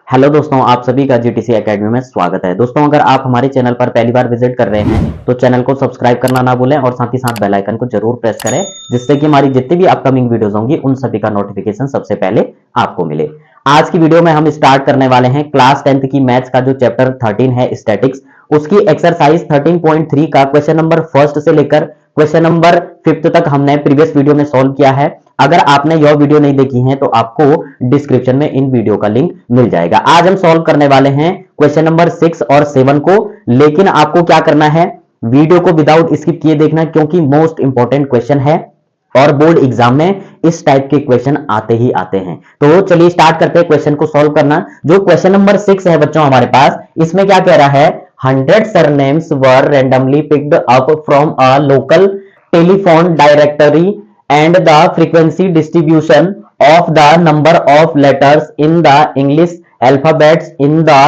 Hello दोस्तों, आप सभी का जीटीसी एकेडमी में स्वागत है। दोस्तों, अगर आप हमारे चैनल पर पहली बार विजिट कर रहे हैं तो चैनल को सब्सक्राइब करना ना भूलें और साथ ही साथ बेल आइकन को जरूर प्रेस करें, जिससे कि हमारी जितनी भी अपकमिंग वीडियोस होंगी उन सभी का नोटिफिकेशन सबसे पहले आपको मिले। आज की वीडियो में हम स्टार्ट करने वाले हैं क्लास 10th की मैथ्स का जो चैप्टर 13 है स्टैटिक्स, उसकी एक्सरसाइज 13.3 का क्वेश्चन नंबर फर्स्ट से लेकर क्वेश्चन नंबर 5th तक हमने प्रीवियस वीडियो में सॉल्व किया है। अगर आपने यह वीडियो नहीं देखी है तो आपको डिस्क्रिप्शन में इन वीडियो का लिंक मिल जाएगा। आज हम सॉल्व करने वाले हैं क्वेश्चन नंबर 6 और 7 को, लेकिन आपको क्या करना है, वीडियो को विदाउट स्किप किए देखना, क्योंकि मोस्ट इंपॉर्टेंट क्वेश्चन है और बोर्ड एग्जाम में इस टाइप के क्वेश्चन आते ही आते हैं। तो चलिए स्टार्ट करते हैं क्वेश्चन को सॉल्व करना। जो क्वेश्चन नंबर 6 है बच्चों हमारे पास, इसमें क्या कह रहा है, 100 surnames were randomly picked up from a local telephone directory and the frequency distribution of the number of letters in the English alphabets in the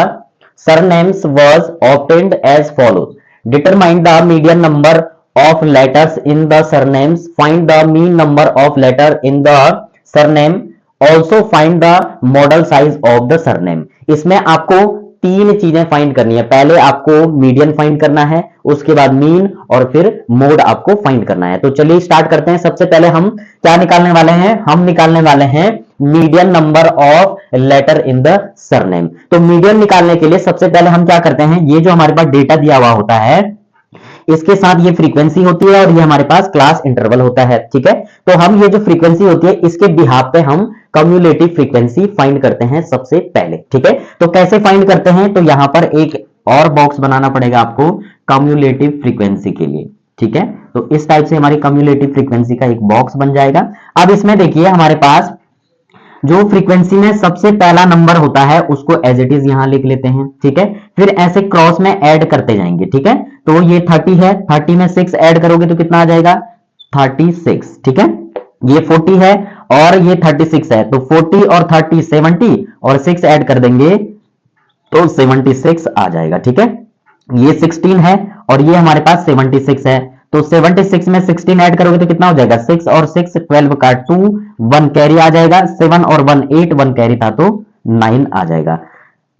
surnames was obtained as follows. Determine the median number of letters in the surnames. Find the mean number of letters in the surname. Also find the model size of the surname. इसमें आपको तीन चीजें find करनी है। पहले आपको median find करना है, उसके बाद मीन और फिर मोड आपको फाइंड करना है। तो चलिए स्टार्ट करते हैं। सबसे पहले हम क्या निकालने वाले हैं, हम निकालने वाले हैं median number of letter in the surname. तो मीडियन निकालने के लिए सबसे पहले हम क्या करते हैं, ये जो हमारे पास डेटा दिया हुआ होता है इसके साथ ये फ्रीक्वेंसी होती है और ये हमारे पास क्लास इंटरवल होता है। ठीक है, तो हम ये जो फ्रीक्वेंसी होती है इसके बिहाफ पे हम कम्युलेटिव फ्रीक्वेंसी फाइंड करते हैं सबसे पहले। ठीक है, तो कैसे फाइंड करते हैं, तो यहां पर एक और बॉक्स बनाना पड़ेगा आपको कम्युलेटिव फ्रीक्वेंसी के लिए। ठीक है, तो इस टाइप से हमारी कम्युलेटिव फ्रीक्वेंसी का एक बॉक्स बन जाएगा। अब इसमें देखिए हमारे पास जो फ्रीक्वेंसी में सबसे पहला नंबर होता है उसको एज इट इज यहां लिख लेते हैं। ठीक है, फिर ऐसे क्रॉस में ऐड करते जाएंगे। ठीक है, तो ये 30 है, 30 में 6 ऐड करोगे तो कितना आ जाएगा, 36। ठीक है, ये 40 है और ये 36 है, तो 40 और 30 70 और 6 ऐड कर देंगे तो 76 आ जाएगा। ठीक है, ये 16 है और ये हमारे पास 76 है, तो 76 में 16 ऐड करोगे तो कितना हो जाएगा, 6 और 6 12 का 2, 1 कैरी आ जाएगा, 7 और 1 8, 1 कैरी था तो 9 आ जाएगा।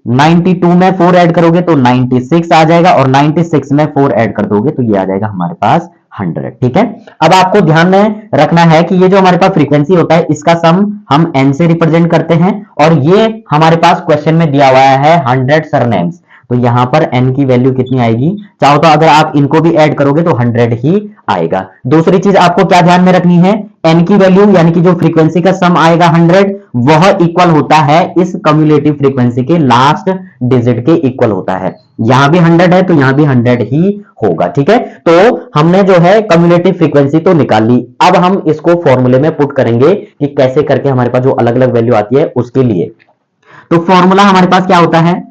92 में 4 ऐड करोगे तो 96 आ जाएगा और 96 में 4 ऐड कर दोगे तो ये आ जाएगा हमारे पास 100। ठीक है, अब आपको ध्यान में रखना है कि ये जो हमारे पास फ्रीक्वेंसी होता है इसका सम हम n से रिप्रेजेंट करते हैं और ये हमारे पास क्वेश्चन में दिया हुआ है 100 सरनेम्स, तो यहां पर n की वैल्यू कितनी आएगी, चाहो तो अगर आप इनको भी ऐड करोगे तो 100 ही आएगा। दूसरी चीज आपको क्या ध्यान में रखनी है, n की वैल्यू यानी कि जो फ्रीक्वेंसी का सम आएगा 100 वह इक्वल होता है इस कम्युलेटिव फ्रीक्वेंसी के लास्ट डिजिट के इक्वल होता है। यहां भी 100 है तो यहां भी 100 ही होगा। ठीक है, तो हमने जो है कम्युलेटिव फ्रीक्वेंसी तो निकाल ली। अब हम इसको फॉर्मूले में पुट करेंगे कि कैसे करके हमारे पास जो अलग अलग वैल्यू आती है उसके लिए। तो फॉर्मूला हमारे पास क्या होता है,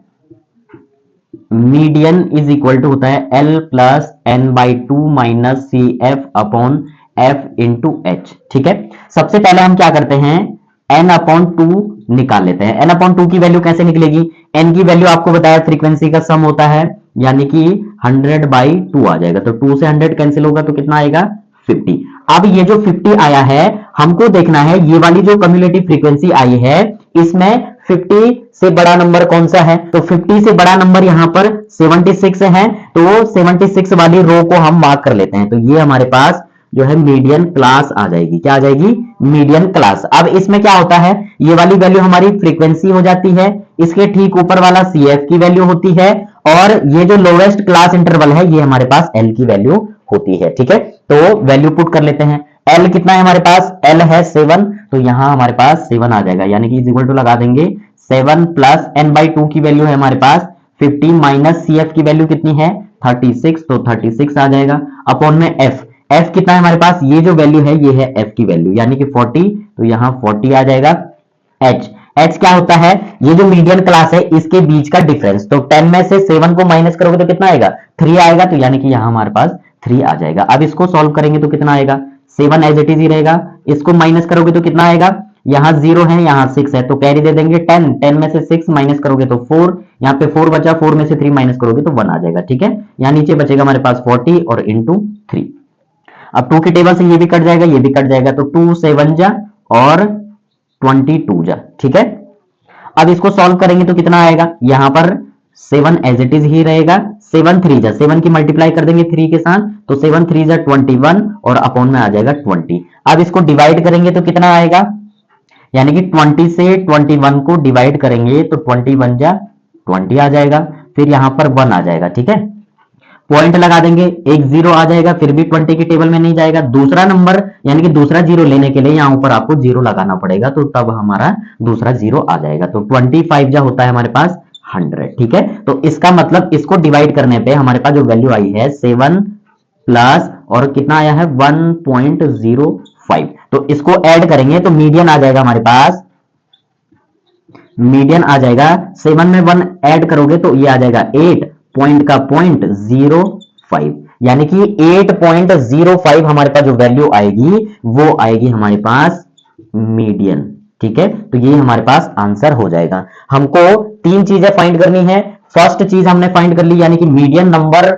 मीडियन इज इक्वल टू होता है L plus n by two minus c f upon f into h. ठीक है, सबसे पहले हम क्या करते हैं, n अपॉन टू निकाल लेते हैं। n अपॉन टू की वैल्यू कैसे निकलेगी, n की वैल्यू आपको बताया फ्रीक्वेंसी का सम होता है, यानी कि 100 बाई 2 आ जाएगा, तो 2 से 100 कैंसिल होगा तो कितना आएगा, 50। अब ये जो 50 आया है हमको देखना है, ये वाली जो कम्युलेटिव फ्रीक्वेंसी आई है इसमें 50 से बड़ा नंबर कौन सा है, तो 50 से बड़ा नंबर यहां पर 76 है, तो 76 वाली रो को हम मार्क कर लेते हैं। तो ये हमारे पास जो है मीडियन क्लास आ जाएगी, क्या आ जाएगी, मीडियन क्लास। अब इसमें क्या होता है, ये वाली वैल्यू हमारी फ्रीक्वेंसी हो जाती है, इसके ठीक ऊपर वाला CF की वैल्यू होती है और ये जो लोवेस्ट क्लास इंटरवल है ये हमारे पास L की वैल्यू होती है। ठीक है, तो वैल्यू पुट कर लेते हैं। L कितना है हमारे पास, L है 7, तो यहां हमारे पास 7 आ जाएगा, यानी कि इज इक्वल टू लगा देंगे 7 प्लस n बाई 2 की वैल्यू है हमारे पास 50 माइनस CF की वैल्यू कितनी है 36, तो 36 आ जाएगा अपॉन में f कितना है हमारे पास, ये जो वैल्यू है ये है f की वैल्यू यानी कि 40, तो यहां 40 आ जाएगा। h क्या होता है, ये जो मीडियन क्लास है इसके बीच का डिफरेंस, तो 10 में से 7 को माइनस करोगे तो कितना आएगा, 3 आएगा, तो यानी कि यहां हमारे पास 3 आ जाएगा। अब इसको सॉल्व करेंगे तो कितना आएगा, 7 एज इट इज ही रहेगा, इसको माइनस करोगे तो कितना आएगा, यहाँ 0 है यहाँ 6 है तो कैरी दे देंगे 10, 10 में से 6 माइनस करोगे तो 4, यहाँ पे 4 बचा, 4 में से 3 माइनस करोगे तो 1 आ जाएगा। ठीक है, यहाँ नीचे बचेगा हमारे पास 40 और इंटू 3। अब 2 के टेबल से ये भी कट जाएगा ये भी कट जाएगा, तो 2 7 जा और 22 जा। ठीक है, अब इसको सॉल्व करेंगे तो कितना आएगा, यहां पर 7 एज इट इज ही रहेगा, 7 3 जा 7 की मल्टीप्लाई कर देंगे 3 के साथ, तो 7 3 जा 21 और अपॉन में आ जाएगा 20। अब इसको डिवाइड करेंगे तो कितना आएगा, यानी कि 20 से 21 को डिवाइड करेंगे तो 21 जा 20 आ जाएगा, फिर यहां पर 1 आ जाएगा। ठीक है, पॉइंट लगा देंगे, एक जीरो आ जाएगा, फिर भी 20 की टेबल में नहीं जाएगा। दूसरा नंबर यानी कि दूसरा जीरो लेने के लिए यहां ऊपर आपको जीरो लगाना पड़ेगा, तो तब हमारा दूसरा जीरो आ जाएगा। तो 25 जो होता है हमारे पास 100। ठीक है, तो इसका मतलब इसको डिवाइड करने पे हमारे पास जो वैल्यू आई है 7 प्लस और कितना आया है 1.05, तो इसको ऐड करेंगे तो मीडियन आ जाएगा हमारे पास, मीडियन आ जाएगा 7 में 1 ऐड करोगे तो ये आ जाएगा 8 पॉइंट का 0.05, यानी कि 8.05 हमारे पास जो वैल्यू आएगी वो आएगी हमारे पास मीडियन। ठीक है, तो ये हमारे पास आंसर हो जाएगा। हमको 3 चीजें फाइंड करनी है। फर्स्ट चीज हमने फाइंड कर ली, यानी कि median number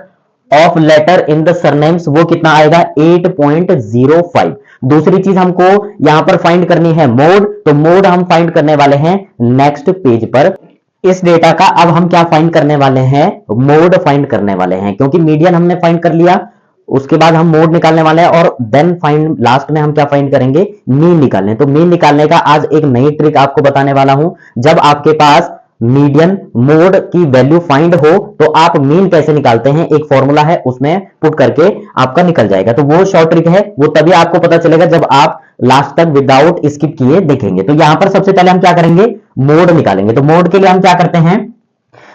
of letter in the surnames, वो कितना आएगा 8.05। दूसरी चीज हमको यहां पर फाइंड करनी है मोड, तो मोड हम फाइंड करने वाले हैं नेक्स्ट पेज पर। इस डेटा का अब हम क्या फाइंड करने वाले हैं, मोड फाइंड करने वाले हैं, क्योंकि मीडियन हमने फाइंड कर लिया, उसके बाद हम मोड निकालने वाले हैं और देन फाइंड लास्ट में हम क्या फाइंड करेंगे, मीन निकालने। तो मीन निकालने का आज एक नई ट्रिक आपको बताने वाला हूं। जब आपके पास मीडियन मोड की वैल्यू फाइंड हो तो आप मीन कैसे निकालते हैं, एक फॉर्मूला है उसमें पुट करके आपका निकल जाएगा। तो वो शॉर्ट ट्रिक है, वो तभी आपको पता चलेगा जब आप लास्ट तक विदाउट स्किप किए देखेंगे। तो यहां पर सबसे पहले हम क्या करेंगे, मोड निकालेंगे। तो मोड के लिए हम क्या करते हैं,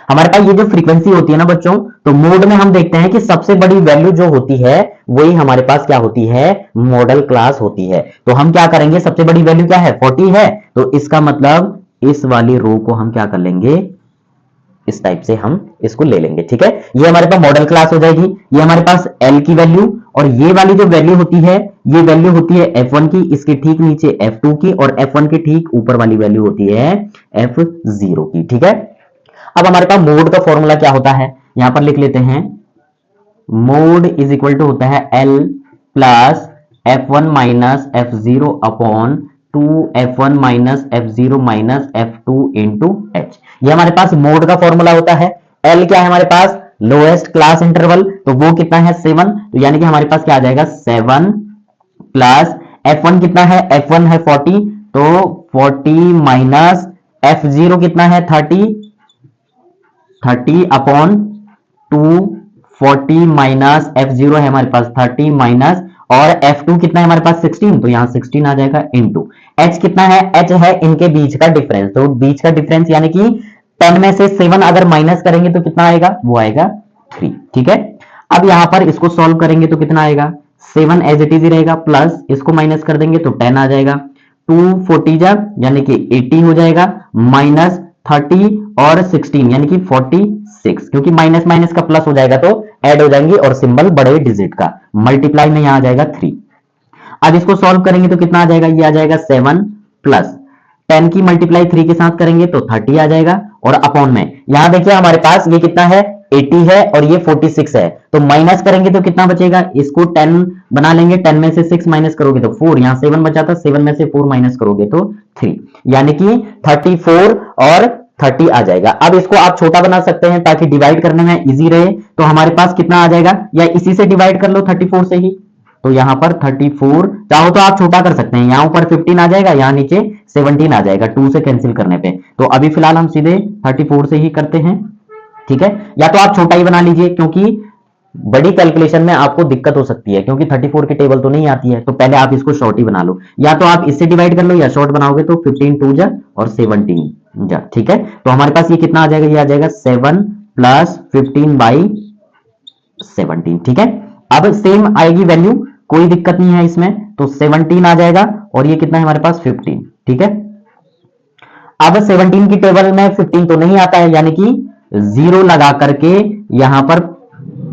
हमारे पास ये जो फ्रीक्वेंसी होती है ना बच्चों, तो मोड में हम देखते हैं कि सबसे बड़ी वैल्यू जो होती है वही हमारे पास क्या होती है, मॉडल क्लास होती है। तो हम क्या करेंगे, सबसे बड़ी वैल्यू क्या है 40 है, तो इसका मतलब इस वाली रो को हम क्या कर लेंगे, इस टाइप से हम इसको ले लेंगे। ठीक है, ये हमारे पास मॉडल क्लास हो जाएगी। ये हमारे पास एल की वैल्यू, और ये वाली जो वैल्यू होती है ये वैल्यू होती है F1 की, इसके ठीक नीचे F2 की, और F1 के ठीक ऊपर वाली वैल्यू होती है F0 की। ठीक है, अब हमारे पास मोड का फॉर्मूला क्या होता है, यहां पर लिख लेते हैं, मोड इज इक्वल टू होता है L plus F1 minus F0 upon 2F1 minus F0 minus F2 into H। ये हमारे पास मोड का फॉर्मूला होता है। L क्या है हमारे पास, लोएस्ट क्लास इंटरवल, तो वो कितना है 7, तो यानी कि हमारे पास क्या आ जाएगा 7 प्लस F1 कितना है, F1 है 40, तो 40 माइनस F0 कितना है 30 अपॉन 240 माइनस F0 है हमारे पास 30 माइनस, और F2 कितना है हमारे पास 16, तो यहां 16 आ जाएगा इंटू H कितना है, H है इनके बीच का डिफरेंस, तो बीच का डिफरेंस यानी कि 10 में से 7 अगर माइनस करेंगे तो कितना आएगा, वो आएगा 3। ठीक है, अब यहां पर इसको सॉल्व करेंगे तो कितना आएगा, 7 एज इट इज रहेगा, प्लस इसको माइनस कर देंगे तो 10 आ जाएगा, 240 जा यानी कि 80 हो जाएगा, माइनस 30 और 16 यानी कि 46, क्योंकि माइनस माइनस का प्लस हो जाएगा तो ऐड हो जाएंगे, और सिंबल बड़े डिजिट का, मल्टीप्लाई में यहां आ जाएगा 3। अब इसको सॉल्व करेंगे तो कितना आ जाएगा, ये आ जाएगा 7 प्लस 10 की मल्टीप्लाई 3 के साथ करेंगे तो 30 आ जाएगा, और अपॉन में यहां देखिए हमारे पास ये कितना है 80 है और ये 46 है, तो माइनस करेंगे तो कितना बचेगा, इसको 10 बना लेंगे, 10 में से 6 माइनस करोगे तो 4, यहां 7 बचा था, 7 में से 4 माइनस करोगे तो 3, यानी कि 34 और 30 आ जाएगा। अब इसको आप छोटा बना सकते हैं ताकि डिवाइड करने में इजी रहे, तो हमारे पास कितना आ जाएगा, या इसी से डिवाइड कर लो 34 से ही, तो यहां पर 34, चाहो तो आप छोटा कर सकते हैं, यहां ऊपर 15 आ जाएगा, यहां नीचे 17 आ जाएगा 2 से कैंसिल करने पे। तो अभी फिलहाल हम सीधे 34 से ही करते हैं। ठीक है, या तो आप छोटा ही बना लीजिए, क्योंकि बड़ी कैलकुलेशन में आपको दिक्कत हो सकती है, क्योंकि 34 की टेबल तो नहीं आती है, तो पहले आप इसको शॉर्ट ही बना लो, या तो आप इससे डिवाइड कर लो या शॉर्ट बनाओगे तो 15 2 जा और 17 जा। ठीक है, तो हमारे पास ये कितना आ जाएगा, ये आ जाएगा 7 प्लस 15 बाई 17। ठीक है, अब सेम आएगी वैल्यू, कोई दिक्कत नहीं है इसमें, तो 17 आ जाएगा, और ये कितना है हमारे पास 15। ठीक है, अब 17 की टेबल में 15 तो नहीं आता है, यानी कि 0 लगा करके यहां पर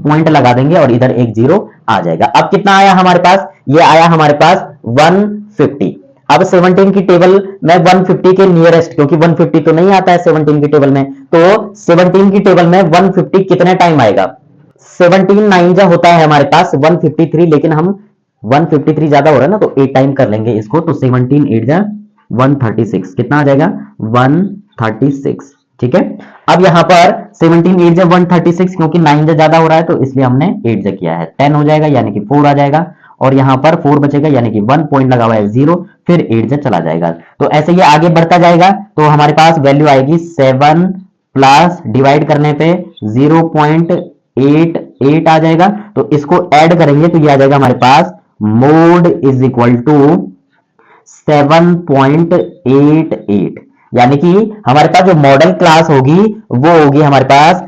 पॉइंट लगा देंगे और इधर एक 0 आ जाएगा। अब कितना आया हमारे पास, ये आया हमारे पास 150। अब 17 की टेबल में 150 के नियरेस्ट, क्योंकि 150 तो नहीं आता है 17 की टेबल में, तो 17 की टेबल में 150 कितने टाइम आएगा, 17 9 जा होता है हमारे पास 153, लेकिन हम 153 ज्यादा हो रहा है ना, तो 8 टाइम कर लेंगे इसको, तो 17 8 जा 136, कितना आ जाएगा 136, ठीक है। अब यहाँ पर 17 8 जब 136, क्योंकि 9 से ज्यादा हो रहा है तो इसलिए हमने 8 से किया है, 10 हो जाएगा यानी कि 4 आ जाएगा, और यहाँ पर 4 बचेगा यानी कि 1 पॉइंट लगा हुआ है 0, फिर 8 से चला जाएगा। तो ऐसे ये आगे बढ़ता जाएगा, तो हमारे पास वैल्यू आएगी 7 प्लस डिवाइड करने पे 0.88 आ जाएगा। तो इसको ऐड करेंगे तो ये आ जाएगा हमारे पास मोड इज इक्वल टू 7.88, यानी कि हमारे पास जो मॉडल क्लास होगी वो होगी हमारे पास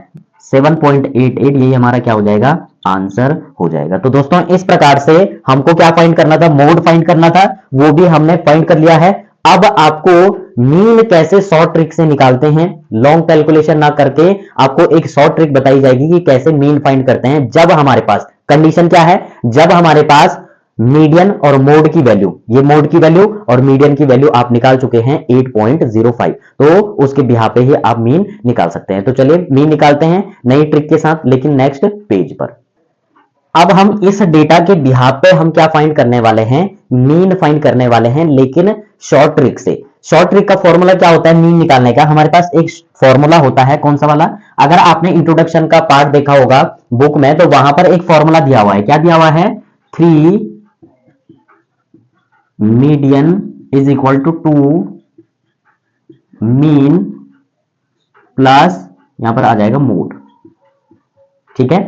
7.88, यही हमारा क्या हो जाएगा, आंसर हो जाएगा। तो दोस्तों इस प्रकार से हमको क्या फाइंड करना था, मोड फाइंड करना था, वो भी हमने फाइंड कर लिया है। अब आपको मीन कैसे शॉर्ट ट्रिक से निकालते हैं, लॉन्ग कैलकुलेशन ना करके आपको एक शॉर्ट ट्रिक बताई जाएगी कि कैसे मीन फाइंड करते हैं। जब हमारे पास कंडीशन क्या है, जब हमारे पास मीडियन और मोड की वैल्यू, ये मोड की वैल्यू और मीडियन की वैल्यू आप निकाल चुके हैं 8.05, तो उसके बिहार पे ही आप मीन निकाल सकते हैं। तो चलिए मीन निकालते हैं नई ट्रिक के साथ, लेकिन नेक्स्ट पेज पर। अब हम इस डेटा के बिहार पे हम क्या फाइंड करने वाले हैं, मीन फाइंड करने वाले हैं, लेकिन शॉर्ट ट्रिक से। शॉर्ट ट्रिक का फॉर्मूला क्या होता है मीन निकालने का, हमारे पास एक फॉर्मूला होता है, कौन सा वाला, अगर आपने इंट्रोडक्शन का पार्ट देखा होगा बुक में, तो वहां पर एक फॉर्मूला दिया हुआ है, क्या दिया हुआ है, 3 median is equal to 2 mean plus यहां पर आ जाएगा मोड, ठीक है।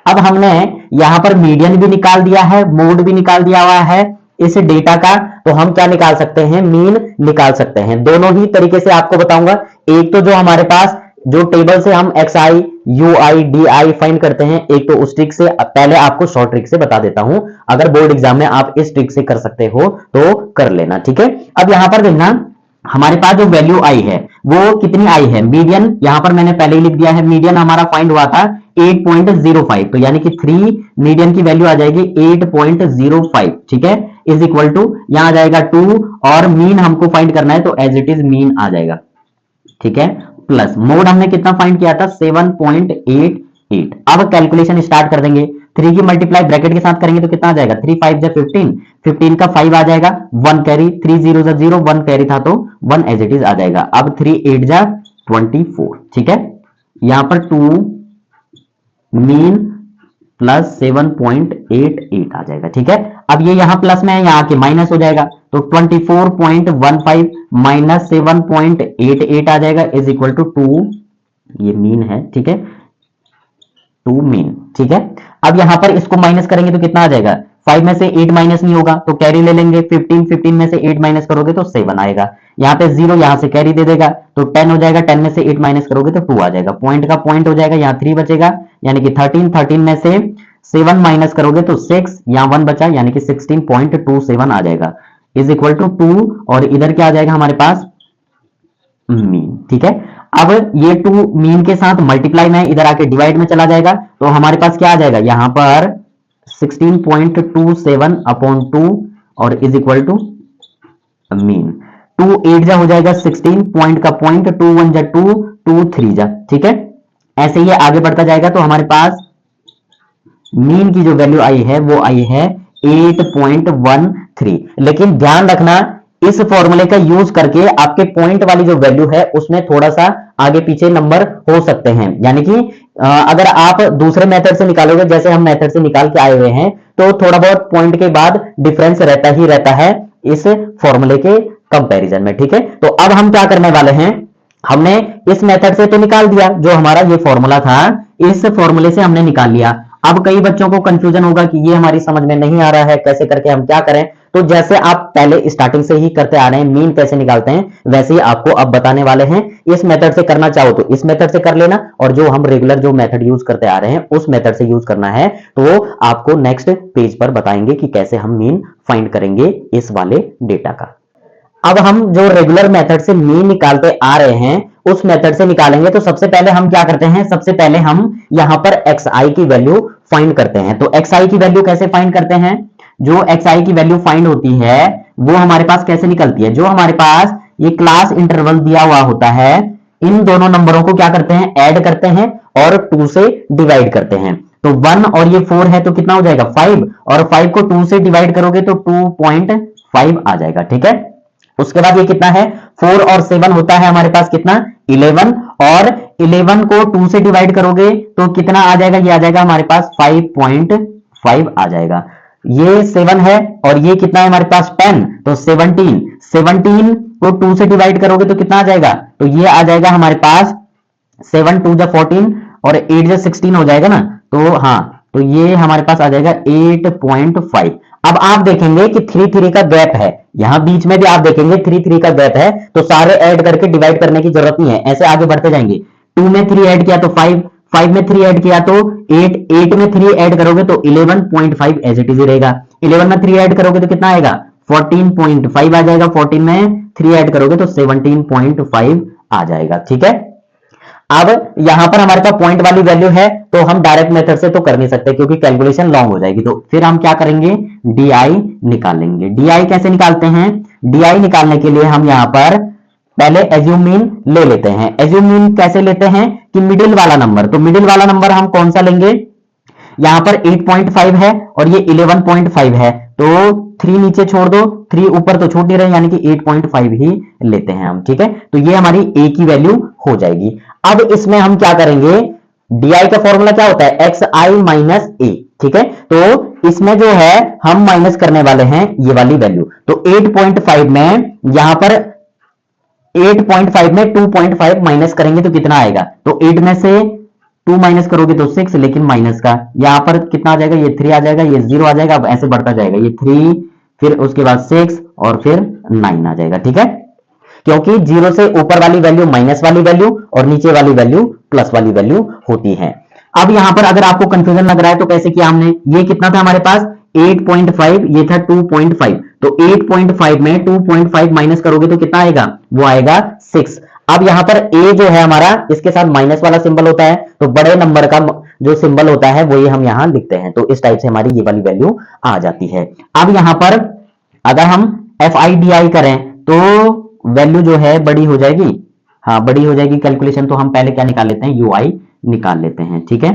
अब हमने यहां पर मीडियन भी निकाल दिया है, मोड भी निकाल दिया हुआ है इस डेटा का, तो हम क्या निकाल सकते हैं, मीन निकाल सकते हैं। दोनों ही तरीके से आपको बताऊंगा। एक तो जो हमारे पास जो टेबल से हम x I you I D I find करते हैं, एक तो उस ट्रिक से, पहले आपको शॉर्ट ट्रिक से बता देता हूं, अगर बोर्ड एग्जाम में आप इस ट्रिक से कर सकते हो तो कर लेना, ठीक है। अब यहां पर देखना हमारे पास जो वैल्यू आई है वो कितनी आई है, मीडियन, यहां पर मैंने पहले ही लिख दिया है, मीडियन हमारा फाइंड हुआ था 8.05, तो यानी कि 3 मीडियन की वैल्यू आ जाएगी 8.05, ठीक है, इज इक्वल टू यहां आ जाएगा 2, और मीन हमको फाइंड करना है तो एज इट इज मीन आ जाएगा, ठीक है, प्लस मोड हमने कितना फाइंड किया था 7.88। अब कैलकुलेशन स्टार्ट कर देंगे, 3 की मल्टीप्लाई ब्रैकेट के साथ करेंगे तो कितना आ जाएगा, 3 5 जा 15, 15 का 5 आ जाएगा, 1 कैरी, 3 0 जा 0, 1 कैरी था तो 1 एज इट इज आ जाएगा। अब 3 8 जा 24, ठीक है, यहां पर 2 मीन प्लस 7.88 आ जाएगा, ठीक है। अब ये यहां प्लस में है, यहां के माइनस हो जाएगा, तो 24.15 माइनस 7.88 आ जाएगा, इज इक्वल टू 2, ये मीन है, ठीक है, 2 मीन, ठीक है। अब यहां पर इसको माइनस करेंगे तो कितना आ जाएगा, 5 में से 8 माइनस नहीं होगा तो कैरी ले लेंगे, 15 में से 8 माइनस करोगे तो 7 आएगा, यहाँ पे 0 यहां से कैरी दे देगा तो 10 हो जाएगा, 10 में से 8 माइनस करोगे तो 2 आ जाएगा, पॉइंट का पॉइंट हो जाएगा, यहाँ 3 बचेगा यानी कि 13 में से 7 माइनस करोगे तो 6, यहाँ 1 बचा यानी कि 16.27 आ जाएगा, इज इक्वल टू 2, और इधर क्या आ जाएगा हमारे पास मीन, ठीक है। अब ये 2 मीन के साथ मल्टीप्लाई में इधर आके डिवाइड में चला जाएगा, तो हमारे पास क्या आ जाएगा, यहां पर 16.27 अपॉन 2 और इज इक्वल टू मीन, 2 8 जा हो जाएगा 16, पॉइंट का पॉइंट, 2 1 जा 2, 2 3 जा, ठीक है। ऐसे ही आगे बढ़ता जाएगा तो हमारे पास मीन की जो वैल्यू आई है वो आई है 8.13, लेकिन ध्यान रखना इस फॉर्मूले का यूज करके आपके पॉइंट वाली जो वैल्यू है उसमें थोड़ा सा आगे पीछे नंबर हो सकते हैं, यानी कि अगर आप दूसरे मेथड से निकालोगे, जैसे हम मेथड से निकाल के आए हुए हैं, तो थोड़ा बहुत पॉइंट के बाद डिफरेंस रहता ही रहता है इस फॉर्मूले के कंपैरिजन में, ठीक है। तो अब हम क्या करने वाले हैं, हमने इस मेथड से तो निकाल दिया, जो हमारा ये फॉर्मूला था इस फॉर्मूले से हमने निकाल लिया। अब कई बच्चों को कंफ्यूजन होगा कि ये हमारी समझ में नहीं आ रहा है, कैसे करके हम क्या करें, तो जैसे आप पहले स्टार्टिंग से ही करते आ रहे हैं, मीन कैसे निकालते हैं, वैसे ही आपको अब बताने वाले हैं। इस मेथड से करना चाहो तो इस मेथड से कर लेना, और जो हम रेगुलर जो मेथड यूज करते आ रहे हैं उस मेथड से यूज करना है, तो आपको नेक्स्ट पेज पर बताएंगे कि कैसे हम मीन फाइंड करेंगे इस वाले डेटा का। अब हम जो रेगुलर मेथड से मीन निकालते आ रहे हैं उस मेथड से निकालेंगे, तो सबसे पहले हम क्या करते हैं, सबसे पहले हम यहां पर xi की वैल्यू फाइंड करते हैं। तो xi की वैल्यू कैसे फाइंड करते हैं, जो xi की वैल्यू फाइंड होती है वो हमारे पास कैसे निकलती है, जो हमारे पास ये क्लास इंटरवल दिया हुआ होता है, इन दोनों नंबरों को क्या करते हैं, ऐड करते हैं और 2 से डिवाइड करते हैं। तो 1 और ये 4 है तो कितना हो जाएगा 5, और 5 को 2 से डिवाइड करोगे तो 2.5 आ जाएगा, ठीक है। उसके बाद ये कितना है 4 और 7 होता है हमारे पास कितना 11 और 11 को 2 से डिवाइड करोगे तो कितना आ जाएगा, ये आ जाएगा हमारे पास 5.5 आ जाएगा। ये 7 है और ये कितना है हमारे पास 10 तो 17 को 2 से डिवाइड करोगे तो कितना आ जाएगा, तो ये आ जाएगा हमारे पास 7 2 14 और 8 16 हो जाएगा ना, तो हाँ तो ये हमारे पास आ जाएगा 8.5। अब आप देखेंगे कि 3 3 का गैप है, यहां बीच में भी आप देखेंगे 3 3 का गैप है, तो सारे ऐड करके डिवाइड करने की जरूरत नहीं है, ऐसे आगे बढ़ते जाएंगे। 2 में 3 ऐड किया तो 5, 5 में 3 ऐड किया तो 8, 8 में 3 ऐड करोगे तो 11.5 एज इट इज रहेगा। 11 में 3 ऐड करोगे तो कितना आएगा 14.5 आ जाएगा। 14 में 3 ऐड करोगे तो 17.5 आ जाएगा। ठीक है, अब यहां पर हमारे पास पॉइंट वाली वैल्यू है तो हम डायरेक्ट मेथड से तो कर नहीं सकते क्योंकि कैलकुलेशन लॉन्ग हो जाएगी, तो फिर हम क्या करेंगे DI निकालेंगे। DI कैसे निकालते हैं, DI निकालने के लिए हम यहां पर पहले एज्यूम मीन ले लेते हैं। एज्यूम मीन कैसे लेते हैं कि मिडिल वाला नंबर, तो मिडिल वाला नंबर हम कौन सा लेंगे, यहां पर 8.5 है और ये 11.5 है, तो 3 नीचे छोड़ दो, 3 ऊपर तो छूट नहीं रहे, यानी कि 8.5 ही लेते हैं हम। ठीक है, तो ये हमारी a की वैल्यू हो जाएगी। अब इसमें हम क्या करेंगे, DI का फॉर्मूला क्या होता है xi माइनस a। ठीक है, तो इसमें जो है हम माइनस करने वाले हैं ये वाली वैल्यू, तो 8.5 में यहां पर 8.5 में 2.5 माइनस करेंगे तो कितना आएगा, तो 8 में से 2 माइनस करोगे तो 6, लेकिन माइनस का यहां पर कितना आ जाएगा, ये 3 आ जाएगा, ये 0 आ जाएगा, अब ऐसे बढ़ता जाएगा, ये 3 फिर उसके बाद 6 और फिर 9 आ जाएगा। ठीक है, क्योंकि 0 से ऊपर वाली वैल्यू माइनस वाली वैल्यू और नीचे वाली वैल्यू प्लस वाली वैल्यू होती है। अब यहां पर अगर आपको कंफ्यूजन लग रहा है तो कैसे किया हमने, ये कितना था हमारे पास 8.5, ये था 2.5, तो 8.5 में 2.5 माइनस करोगे तो कितना आएगा, वो आएगा 6। अब यहां पर a जो है हमारा इसके साथ माइनस वाला सिंबल होता है, तो बड़े नंबर का जो सिंबल होता है वो ये हम यहां लिखते हैं, तो इस टाइप से हमारी ये वाली वैल्यू आ जाती है। अब यहां पर अगर हम FIDI करें तो वैल्यू जो है बड़ी हो जाएगी, हाँ बड़ी हो जाएगी कैलकुलेशन, तो हम पहले क्या निकाल लेते हैं UI निकाल लेते हैं। ठीक है,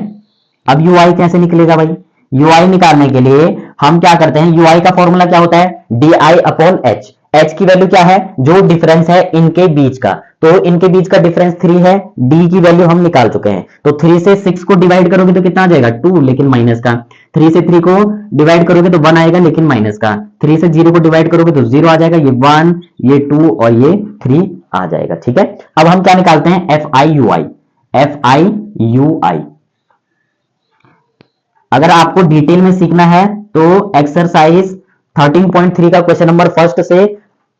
अब UI कैसे निकलेगा भाई, UI निकालने के लिए हम क्या करते हैं, UI का फॉर्मूला क्या होता है DI अपॉन H। H की वैल्यू क्या है, जो डिफरेंस है इनके बीच का, तो इनके बीच का डिफरेंस 3 है, D की वैल्यू हम निकाल चुके हैं, तो 3 से 6 को डिवाइड करोगे तो कितना आ जाएगा 2, लेकिन माइनस का, 3 से 3 को डिवाइड करोगे तो 1 आएगा, लेकिन माइनस का, 3 से 0 को डिवाइड करोगे तो 0 आ जाएगा, ये 1 ये 2 और ये 3 आ जाएगा। ठीक है, अब हम क्या निकालते हैं FIUI। अगर आपको डिटेल में सीखना है तो एक्सरसाइज 13.3 का क्वेश्चन नंबर फर्स्ट से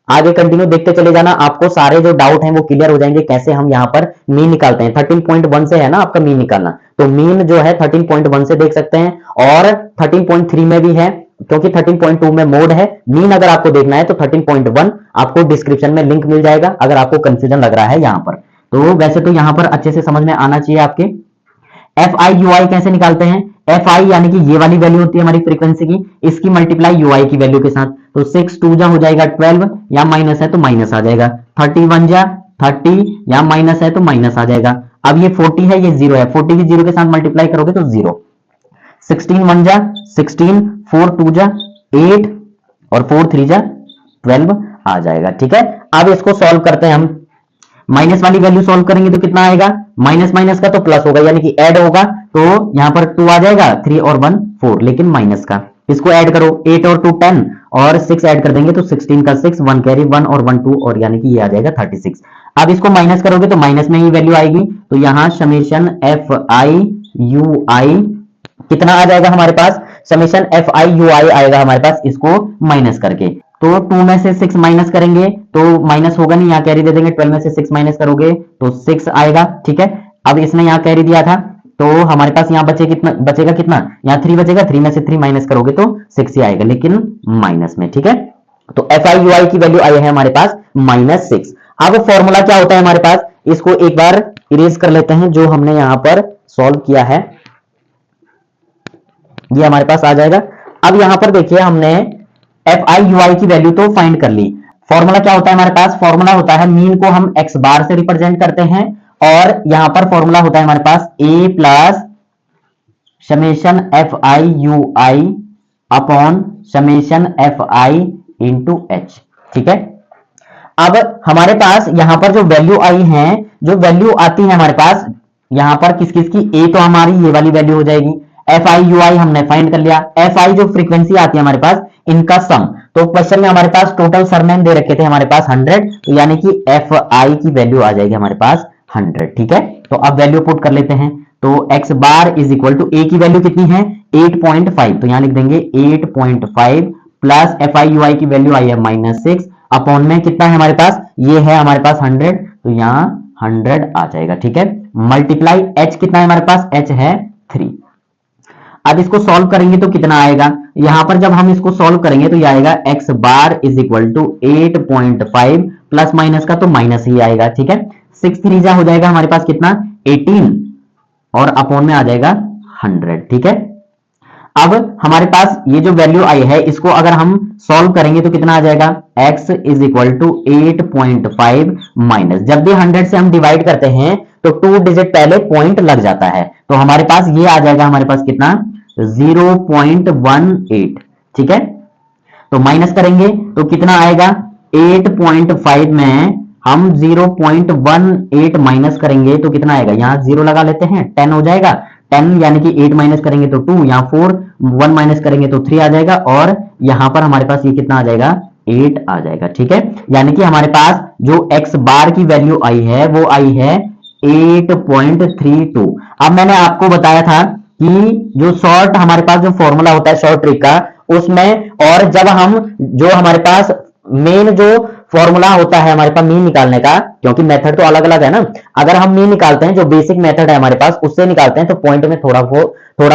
आगे कंटिन्यू देखते चले जाना, आपको सारे जो डाउट हैं वो क्लियर हो जाएंगे, कैसे हम यहां पर मीन निकालते हैं। 13.1 से है ना आपका मीन निकालना, तो मीन जो है 13.1 से देख सकते हैं और 13.3 में भी है, क्योंकि 13.2 में मोड है। मीन अगर आपको देखना है तो 13.1 आपको डिस्क्रिप्शन में लिंक मिल जाएगा, अगर आपको कंफ्यूजन लग रहा है यहां पर। तो वैसे तो यहां पर अच्छे से समझ में आना चाहिए आपके। FIUI कैसे निकालते हैं, FI यानी कि ये वाली वैल्यू होती है हमारी फ्रीक्वेंसी की, इसकी मल्टीप्लाई UI की वैल्यू के साथ, तो 6 2 जा हो जाएगा 12, या माइनस है तो माइनस आ जाएगा, 31 जा 30, या माइनस है तो माइनस आ जाएगा। अब ये 40 है, ये 0 है, 40 की 0 के साथ मल्टीप्लाई करोगे तो 0, 16 1 जा 16, 4 2 जा 8 और 4 3 जा 12 आ जाएगा। ठीक है, अब इसको सॉल्व करते हैं हम, माइनस वाली वैल्यू सॉल्व करेंगे तो कितना आएगा, माइनस माइनस का तो प्लस होगा, यानी कि ऐड होगा, तो यहां पर 2 आ जाएगा, 3 और 1 4, लेकिन माइनस का, इसको ऐड करो, 8 और 2 10 और 6 ऐड कर देंगे तो 16 का 6, 1 कैरी 1 और 1 2, और यानी कि ये आ जाएगा 36। अब इसको माइनस करोगे तो माइनस में ही वैल्यू आएगी, तो यहां समेशन FIUI कितना आ जाएगा हमारे पास, समेशन FIUI आएगा हमारे पास इसको माइनस करके, तो 2 में से 6 माइनस करेंगे तो माइनस होगा नहीं, यहाँ कैरी दे देंगे, 12 में से 6 माइनस करोगे तो 6 आएगा। ठीक है, अब इसने यहाँ कैरी दिया था तो हमारे पास यहाँ बचेगा कितना, यहाँ 3 बचेगा, 3 में से 3 माइनस करोगे तो 6 ही आएगा, लेकिन माइनस में। ठीक है, तो FIUI की वैल्यू आई है हमारे पास -6। अब फॉर्मूला क्या होता है हमारे पास, इसको एक बार इरेज कर लेते हैं, जो हमने यहां पर सॉल्व किया है ये हमारे पास आ जाएगा। अब यहां पर देखिए हमने FIUI की वैल्यू तो फाइंड कर ली, फॉर्मूला क्या होता है हमारे पास, फॉर्मूला होता है मीन को हम x बार से रिप्रेजेंट करते हैं, और यहां पर फॉर्मूला होता है हमारे पास a plus summation FIUI upon summation FI into H। ठीक है, अब हमारे पास यहां पर जो वैल्यू आई है, जो वैल्यू आती है हमारे पास यहां पर किस किस की, ए तो हमारी ये वाली वैल्यू हो जाएगी, एफ आई यू आई हमने फाइंड कर लिया, एफ आई जो फ्रीक्वेंसी आती है हमारे पास इनका सम, तो क्वेश्चन में हमारे पास टोटल सरनेम दे रखे थे हमारे पास 100, तो यानी कि एफ आई की वैल्यू आ जाएगी हमारे पास 100। ठीक है, तो अब वैल्यू पुट कर लेते हैं, तो x bar is equal to a की वैल्यू कितनी है 8.5, तो यहां लिख देंगे 8.5 प्लस एफ आई यू आई की वैल्यू आई है -6 अपॉन में कितना है हमारे पास, ये है हमारे पास 100, तो यहां 100 आ जाएगा। ठीक है, मल्टीप्लाई h कितना है हमारे पास, h है 3। अब इसको सॉल्व करेंगे तो कितना आएगा, यहां पर जब हम इसको सॉल्व करेंगे तो ये आएगा x bar is equal to 8.5 plus minus का तो माइनस ही आएगा। ठीक है, 6 3 जा हो जाएगा हमारे पास कितना 18 और अपॉन में आ जाएगा 100। ठीक है, अब हमारे पास ये जो वैल्यू आई है इसको अगर हम सॉल्व करेंगे तो कितना आ जाएगा, x is equal to 8.5 minus, जब भी 100 से हम डिवाइड करते हैं तो 2 डिजिट पहले पॉइंट लग जाता है, तो हमारे पास ये आ जाएगा हमारे पास कितना 0.18। ठीक है, तो माइनस करेंगे तो कितना आएगा 8.5 में हम 0.18 माइनस करेंगे तो कितना आएगा, यहां 0 लगा लेते हैं 10 हो जाएगा, 10 यानी कि 8 माइनस करेंगे तो 2, यहाँ 4, 1 माइनस करेंगे तो 3 आ जाएगा और यहां पर हमारे पास ये कितना आ जाएगा 8 आ जाएगा। ठीक है, यानी कि हमारे पास जो x बार की वैल्यू आई है वो आई है 8.32। अब मैंने आपको बताया था कि जो शॉर्ट हमारे पास जो फॉर्मूला होता है शॉर्ट ट्रिक का उसमें, और जब हम जो हमारे पास मेन जो फॉर्मूला होता है हमारे पास मीन निकालने का, क्योंकि मेथड तो अलग अलग है ना, अगर हम मीन निकालते हैं जो बेसिक मेथड है हमारे पास उससे निकालते हैं तो पॉइंट में थोड़ा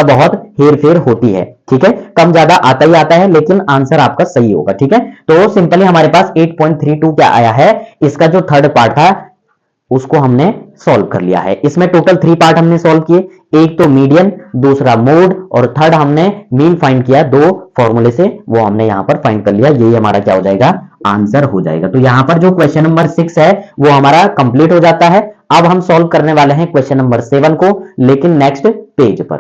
बहुत हेर फेर होती है। ठीक है, कम ज्यादा आता ही आता है लेकिन आंसर आपका सही होगा। ठीक है, तो सिंपली हमारे पास 8.32 क्या आया है, इसका जो थर्ड पार्ट था उसको हमने सॉल्व कर लिया है। इसमें टोटल 3 पार्ट हमने सॉल्व किए, एक तो मीडियन, दूसरा मोड और थर्ड हमने मीन फाइंड किया 2 फॉर्मूले से, वो हमने यहां पर फाइंड कर लिया, यही हमारा क्या हो जाएगा आंसर हो जाएगा। तो यहां पर जो क्वेश्चन नंबर 6 है वो हमारा कंप्लीट हो जाता है। अब हम सॉल्व करने वाले हैं क्वेश्चन नंबर 7 को, लेकिन नेक्स्ट पेज पर।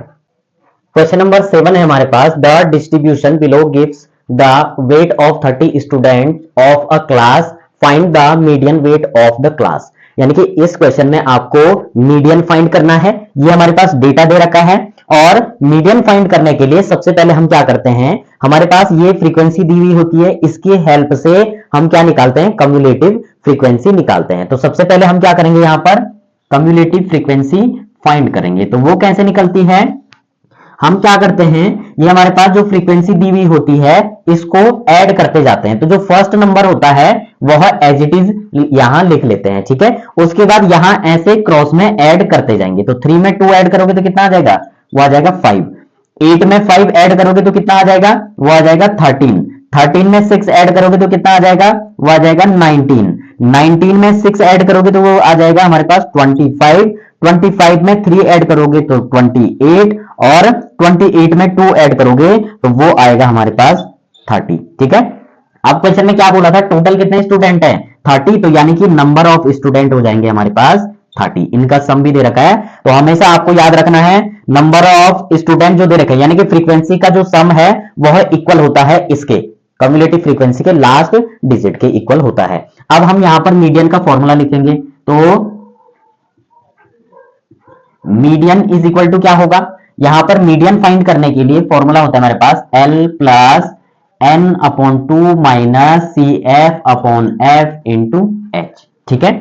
क्वेश्चन नंबर 7 है हमारे पास, the distribution below gives the weight of 30 student of a class, find the median weight of the class. यानी कि इस क्वेश्चन में आपको मीडियन फाइंड करना है, ये हमारे पास डेटा दे रखा है और मीडियन फाइंड करने के लिए सबसे पहले हम क्या करते हैं, हमारे पास ये फ्रीक्वेंसी दी हुई होती है, इसकी हेल्प से हम क्या निकालते हैं, कम्युलेटिव फ्रीक्वेंसी निकालते हैं। तो सबसे पहले हम क्या करेंगे, यहां पर कम्युलेटिव फ्रीक्वेंसी फाइंड करेंगे। तो वो कैसे निकलती है, हम क्या करते हैं, ये हमारे पास जो फ्रीक्वेंसी दी हुई होती है इसको ऐड करते जाते हैं, तो जो फर्स्ट नंबर होता है वह एज इट इज यहां लिख लेते हैं। ठीक है, उसके बाद यहां ऐसे क्रॉस में ऐड करते जाएंगे, तो 3 में 2 ऐड करोगे तो कितना आ जाएगा, वो आ जाएगा 5, 8 में 5 ऐड करोगे तो कितना आ जाएगा, वो आ जाएगा 13, 13 में 6 ऐड करोगे तो कितना आ जाएगा, वो आ जाएगा 19, 19 में 6 ऐड करोगे तो वो आ जाएगा हमारे पास 25, 25 में 3 ऐड करोगे तो 28 और 28 में 2 ऐड करोगे तो वो आएगा हमारे पास 30। ठीक है, अब क्वेश्चन में क्या बोला था, टोटल कितने स्टूडेंट हैं 30, तो यानी कि नंबर ऑफ स्टूडेंट हो जाएंगे हमारे पास 30, इनका सम भी दे रखा है, तो हमेशा आपको याद रखना है नंबर ऑफ स्टूडेंट जो दे रखे हैं, यानी कि फ्रीक्वेंसी का जो सम है वह इक्वल होता है इसके कम्युलेटिव फ्रीक्वेंसी के लास्ट डिजिट के इक्वल होता है। अब हम यहां पर मीडियन का फॉर्मूला लिखेंगे, तो मीडियन इज इक्वल टू क्या होगा, यहां पर मीडियन फाइंड करने के लिए फॉर्मूला होता है हमारे पास L plus n upon 2 minus CF upon F into H। ठीक है,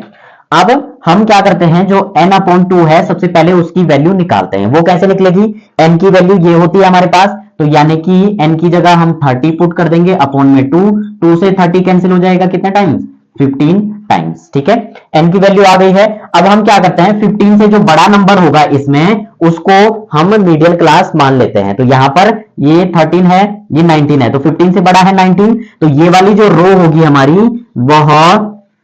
अब हम क्या करते हैं, जो n अपॉन 2 है सबसे पहले उसकी वैल्यू निकालते हैं। वो कैसे निकलेगी, n की वैल्यू ये होती है हमारे पास, तो यानी कि n की जगह हम 30 पुट कर देंगे अपॉन में 2 से 30 कैंसिल हो जाएगा कितने टाइम्स, 15 टाइम्स। ठीक है, n की वैल्यू आ गई है। अब हम क्या करते हैं, 15 से जो बड़ा नंबर होगा इसमें उसको हम मीडियन क्लास मान लेते हैं, तो यहां पर ये 13 है, ये 19 है, तो 15 से बड़ा है 19, तो ये वाली जो रो होगी हमारी वह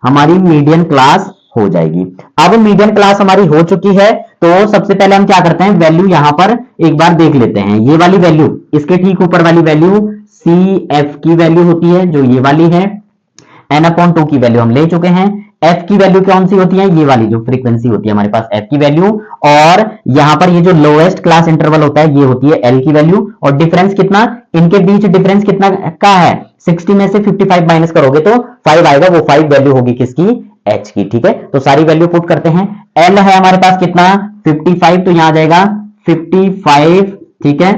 हमारी मीडियन क्लास हो जाएगी। अब मीडियन क्लास हमारी हो चुकी है, तो सबसे पहले हम क्या करते हैं, वैल्यू यहां पर एक बार देख लेते हैं, ये वाली वैल्यू, इसके ठीक ऊपर वाली वैल्यू CF की वैल्यू होती है जो ये वाली है, n अपॉन 2 की वैल्यू हम ले चुके हैं, एफ की वैल्यू कौन सी होती है, ये वाली जो फ्रीक्वेंसी होती है हमारे पास एफ की वैल्यू, और यहां पर ये जो लोएस्ट क्लास इंटरवल होता है ये होती है एल की वैल्यू। और डिफरेंस कितना, इनके बीच डिफरेंस कितना का है, 60 में से 55 माइनस करोगे तो 5 आएगा, वो 5 वैल्यू होगी किसकी, एच की। ठीक है, तो सारी वैल्यू पुट करते हैं। एल है हमारे पास कितना 55, तो यहां आ जाएगा 55, ठीक है,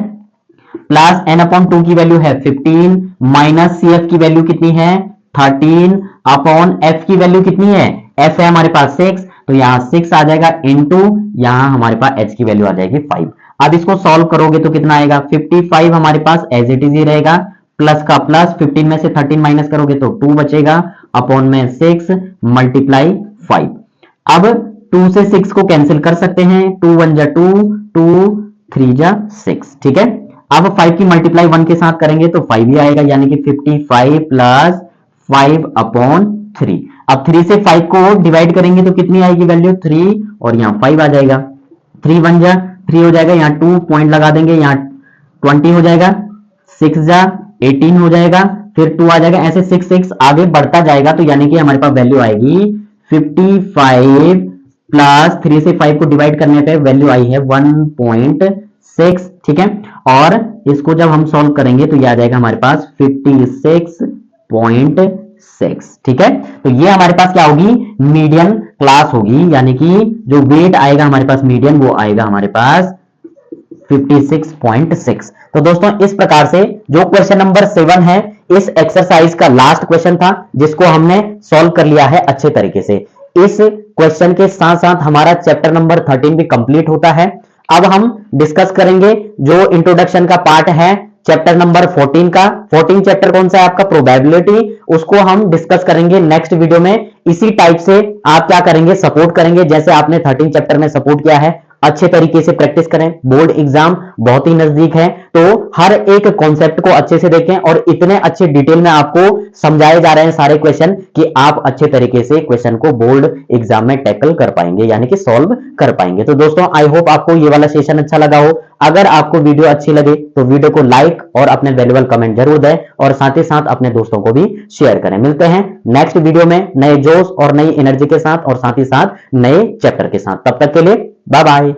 प्लस एन अपॉन 2 की वैल्यू है 15 माइनस सी एफ की वैल्यू कितनी है 13 अपॉन एफ की वैल्यू कितनी है, एफ है हमारे पास 6, तो यहां 6 आ जाएगा इनटू यहां हमारे पास एच की वैल्यू आ जाएगी 5। अब इसको सॉल्व करोगे तो कितना आएगा, 55 हमारे पास एज इट इज ही रहेगा, प्लस का प्लस, 15 में से 13 माइनस करोगे तो 2 बचेगा, अपॉन में 6 मल्टीप्लाई 5। अब 2 से 6 को कैंसिल कर सकते हैं, 2 1 जा 2, 2 3 जा 6, ठीक है। अब 5 की मल्टीप्लाई 1 के साथ करेंगे तो 5 ही आएगा, यानी कि 55 प्लस 5 अपॉन 3। अब 3 से 5 को डिवाइड करेंगे तो कितनी आएगी वैल्यू 3, और यहाँ 5 आ जाएगा, 3 1 जा 3 हो जाएगा, यहाँ 2 पॉइंट लगा देंगे, यहाँ 20 हो जाएगा, 6 जा 18 हो जाएगा, फिर 2 आ जाएगा, ऐसे 6 6 आगे बढ़ता जाएगा, तो यानी कि हमारे पास वैल्यू आएगी 55 प्लस 3 से 5 को डिवाइड करने पे वैल्यू आई है 1.6, ठीक है। और इसको जब हम सॉल्व करेंगे तो ये आ जाएगा हमारे पास 56.6, ठीक है। तो ये हमारे पास क्या होगी, मीडियन क्लास होगी, यानी कि जो वेट आएगा हमारे पास मीडियन वो आएगा हमारे पास 56.6। तो दोस्तों इस प्रकार से जो क्वेश्चन नंबर 7 है इस एक्सरसाइज का लास्ट क्वेश्चन था, जिसको हमने सॉल्व कर लिया है अच्छे तरीके से। इस क्वेश्चन के साथ साथ हमारा चैप्टर नंबर 13 भी कंप्लीट होता है। अब हम डिस्कस करेंगे जो इंट्रोडक्शन का पार्ट है चैप्टर नंबर 14 का। 14 चैप्टर कौन सा है आपका, प्रोबेबिलिटी, उसको हम डिस्कस करेंगे नेक्स्ट वीडियो में। इसी टाइप से आप क्या करेंगे, सपोर्ट करेंगे, जैसे आपने 13 चैप्टर में सपोर्ट किया है। अच्छे तरीके से प्रैक्टिस करें, बोर्ड एग्जाम बहुत ही नजदीक है, तो हर एक कॉन्सेप्ट को अच्छे से देखें, और इतने अच्छे डिटेल में आपको समझाए जा रहे हैं सारे क्वेश्चन कि आप अच्छे तरीके से क्वेश्चन को बोर्ड एग्जाम में टैकल कर पाएंगे, यानी कि सॉल्व कर पाएंगे। तो दोस्तों आई होप आपको ये वाला सेशन अच्छा लगा हो। अगर आपको वीडियो अच्छी लगे तो वीडियो को लाइक और अपने वैल्यूएबल कमेंट जरूर दें, और साथ ही साथ अपने दोस्तों को भी शेयर करें। मिलते हैं नेक्स्ट वीडियो में नए जोश और नई एनर्जी के साथ, और साथ ही साथ नए चैप्टर के साथ। तब तक के लिए बाय बाय।